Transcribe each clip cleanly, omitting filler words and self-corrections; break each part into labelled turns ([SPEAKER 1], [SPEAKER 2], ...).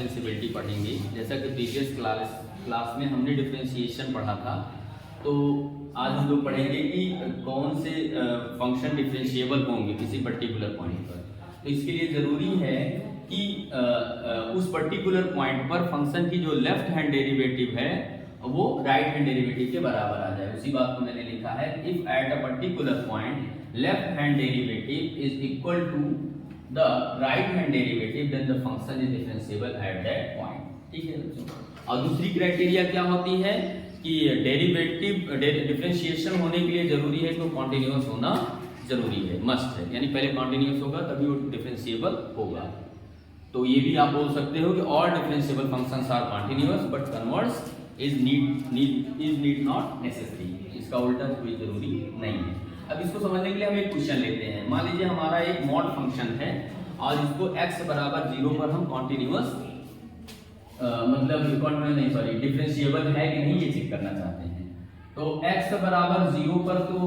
[SPEAKER 1] Differentiability पढ़ेंगे। जैसा कि प्रीवियस क्लास में हमने डिफरेंशिएशन पढ़ा था, तो आज हम लोग पढ़ेंगे कि कौन से फंक्शन डिफरेंशिएबल होंगे किसी पर्टिकुलर पॉइंट पर। तो इसके लिए ज़रूरी है कि उस पर्टिकुलर पॉइंट पर फंक्शन की जो लेफ्ट हैंड डेरिवेटिव है वो राइट हैंड डेरिवेटिव के बराबर आ जाए। उसी बात को मैंने लिखा है, if at a particular point left hand derivative is equal to the right hand derivative then the function is differentiable at that point. ठीक है बच्चों। और दूसरी क्राइटेरिया क्या होती है कि डेरिवेटिव डिफरेंशिएशन होने के लिए जरूरी है कि वो कॉन्टिन्यूअस होना जरूरी है, मस्ट है। यानी पहले कॉन्टिन्यूअस होगा तभी वो डिफरेंशिएबल होगा। तो ये भी आप बोल सकते हो कि all differentiable functions are continuous but converse is need not necessary. इसका उल्टा कोई जरूरी नहीं है। अब इसको समझने के लिए हम एक क्वेश्चन लेते हैं। मान लीजिए हमारा एक मॉड फंक्शन है और इसको x बराबर 0 पर हम कॉन्टिन्यूअस डिफरेंशिएबल है कि नहीं ये चेक करना चाहते हैं। तो x बराबर 0 पर तो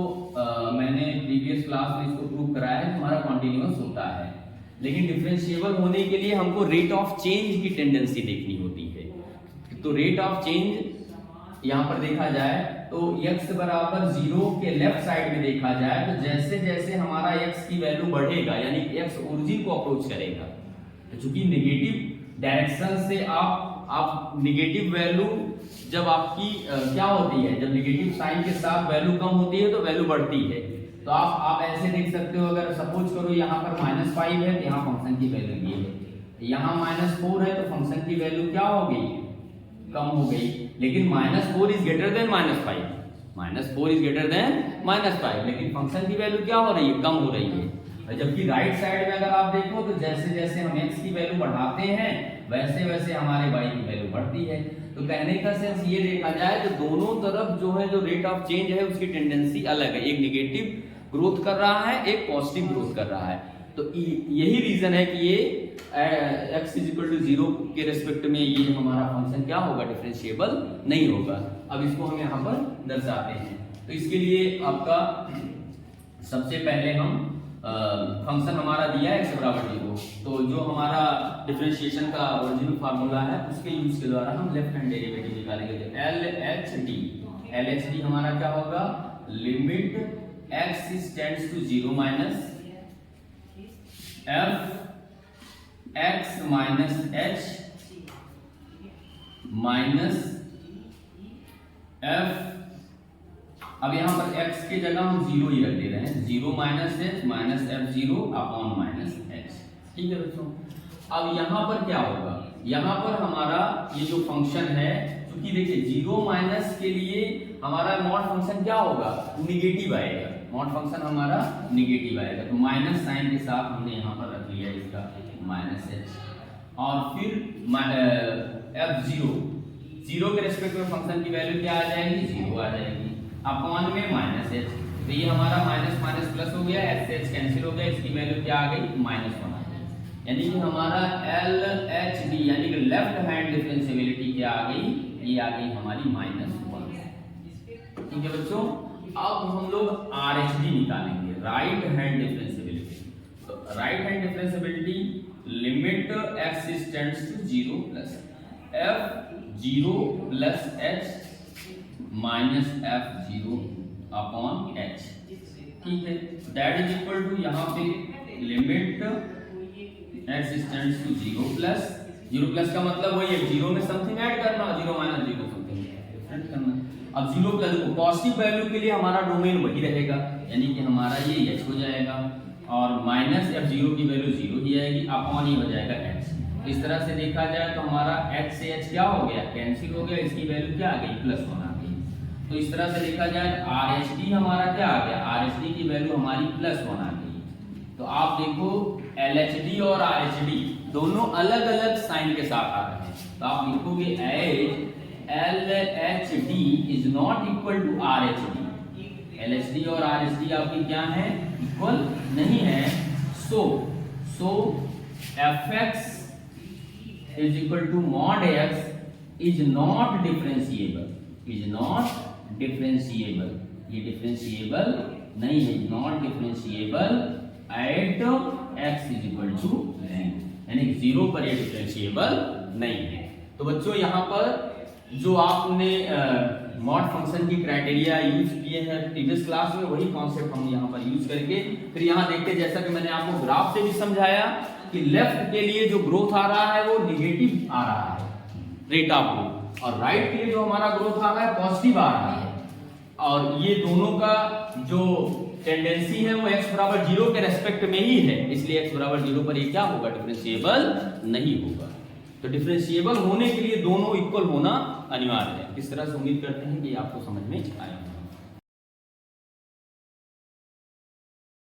[SPEAKER 1] मैंने प्रीवियस क्लास में इसको प्रूव कराया है, हमारा कॉन्टिन्यूअस होता है। लेकिन डिफरेंशिएबल होने के लिए हमको रेट ऑफ चेंज की टेंडेंसी देखनी होती है। तो रेट ऑफ चेंज यहाँ पर देखा जाए तो x बराबर 0 के लेफ्ट साइड में देखा जाए तो जैसे जैसे हमारा x की वैल्यू बढ़ेगा यानी x ओरिजिन को अप्रोच करेगा, तो चूंकि नेगेटिव डायरेक्शन से आप नेगेटिव वैल्यू जब आपकी क्या होती है, जब नेगेटिव साइन के साथ वैल्यू कम होती है तो वैल्यू बढ़ती है। तो आप ऐसे देख सकते हो, अगर सपोज करो यहाँ पर -5 है तो यहाँ फंक्शन की वैल्यू ये है, यहाँ -4 है तो फंक्शन की वैल्यू क्या हो गई, कम हो गई। लेकिन -4 is greater than -5, -4 is greater than -5, लेकिन फंक्शन की वैल्यू क्या हो रही है, कम हो रही है। और जबकि राइट साइड में अगर आप देखो तो जैसे जैसे हम x की वैल्यू बढ़ाते हैं वैसे वैसे हमारे y की वैल्यू बढ़ती है। तो कहने का सेंस ये देखा जाए तो दोनों तरफ जो है जो रेट ऑफ चेंज है उसकी टेंडेंसी अलग है, एक नेगेटिव ग्रोथ कर रहा है, एक पॉजिटिव ग्रोथ कर रहा है। तो यही रीजन है कि ये x = 0 के रेस्पेक्ट में ये हमारा फंक्शन क्या होगा, डिफरेंशिएबल नहीं होगा। अब इसको हम यहाँ पर दर्शाते हैं। तो इसके लिए आपका सबसे पहले हम फंक्शन हमारा दिया है x बराबर 0, तो जो हमारा डिफरेंशिएशन का ओरिजिनल फार्मूला है उसके यूज के द्वारा हम लेफ्ट हैंड डेरिवेटिव निकालेंगे। LHD हमारा क्या होगा, limit x tends to 0 minus f x minus h minus f, अब यहाँ पर x के जगह हम 0 ही रख दे रहे हैं, 0 minus h minus f0 upon minus h। ठीक है बच्चों। अब यहाँ पर क्या होगा, यहाँ पर हमारा ये जो फंक्शन है, क्योंकि देखिए 0 माइनस के लिए हमारा मॉड फंक्शन क्या होगा, निगेटिव आएगा, मॉड फंक्शन हमारा निगेटिव आएगा। तो माइनस साइन के साथ हमने यहाँ पर रख लिया इसका माइनस h, और फिर f0 0 के रेस्पेक्ट में फंक्शन की वैल्यू क्या आ जाएगी, 0 आ जाएगी, अपॉन में माइनस h। तो ये हमारा माइनस माइनस प्लस हो गया, h से h कैंसिल हो गया, इसकी वैल्यू क्या आ गई, -1 आ गई। यानी कि हमारा LHD यानी कि लेफ्ट हैंड डिफरेंशिएबिलिटी क्या आ गई, ये आ गई हमारी -1। ठीक है बच्चों। अब हम लोग RHD निकालेंगे, राइट हैंड डिफरेंशिएबिलिटी। तो right hand differentiability limit x tends to 0 plus f0 plus h minus f0 upon h। ठीक है, दैट इज इक्वल टू यहाँ पे limit x tends to 0 plus का मतलब वही है 0 में समथिंग ऐड करना, 0 माइनस 0 समथिंग डिफरेंट करना। अब 0 प्लस पॉजिटिव वैल्यू के लिए हमारा डोमेन वही रहेगा, यानी कि हमारा ये h हो जाएगा और माइनस f0 की वैल्यू 0 ही आएगी, अपॉन ही हो जाएगा h। इस तरह से देखा जाए तो हमारा h से h क्या हो गया, कैंसिल हो गया, इसकी वैल्यू क्या आ गई, +1 आ गई। तो इस तरह से देखा जाए RHD हमारा क्या आ गया, RHD की वैल्यू हमारी +1 आ गई। तो आप देखो LHD और RHD दोनों अलग अलग साइन के साथ आ रहे हैं। तो आप लिखोगे LHD is not equal to RHD। LHD और RHD आपकी क्या है, इक्वल नहीं है। So fx is equal to mod x is not differentiable, is not differentiable, ये डिफरेंशिएबल नहीं है, not differentiable at x is equal to 0, यानी 0 पर ये डिफरेंशिएबल नहीं है। तो बच्चों यहाँ पर जो आपने मॉड फंक्शन की क्राइटेरिया यूज किए हैं प्रीवियस क्लास में, वही कॉन्सेप्ट हम यहाँ पर यूज करके फिर यहाँ देखते, जैसा कि मैंने आपको ग्राफ से भी समझाया कि लेफ्ट के लिए जो ग्रोथ आ रहा है वो निगेटिव आ रहा है रेट ऑफ ग्रोथ, और राइट के लिए जो हमारा ग्रोथ आ रहा है पॉजिटिव आ रहा है, और ये दोनों का जो टेंडेंसी है वो x बराबर 0 के रेस्पेक्ट में ही है, इसलिए x बराबर 0 पर ये क्या होगा, डिफरेंशिएबल नहीं होगा। तो डिफरेंशिएबल होने के लिए दोनों इक्वल होना अनिवार्य है। इस तरह से उम्मीद करते हैं कि आपको समझ में आया।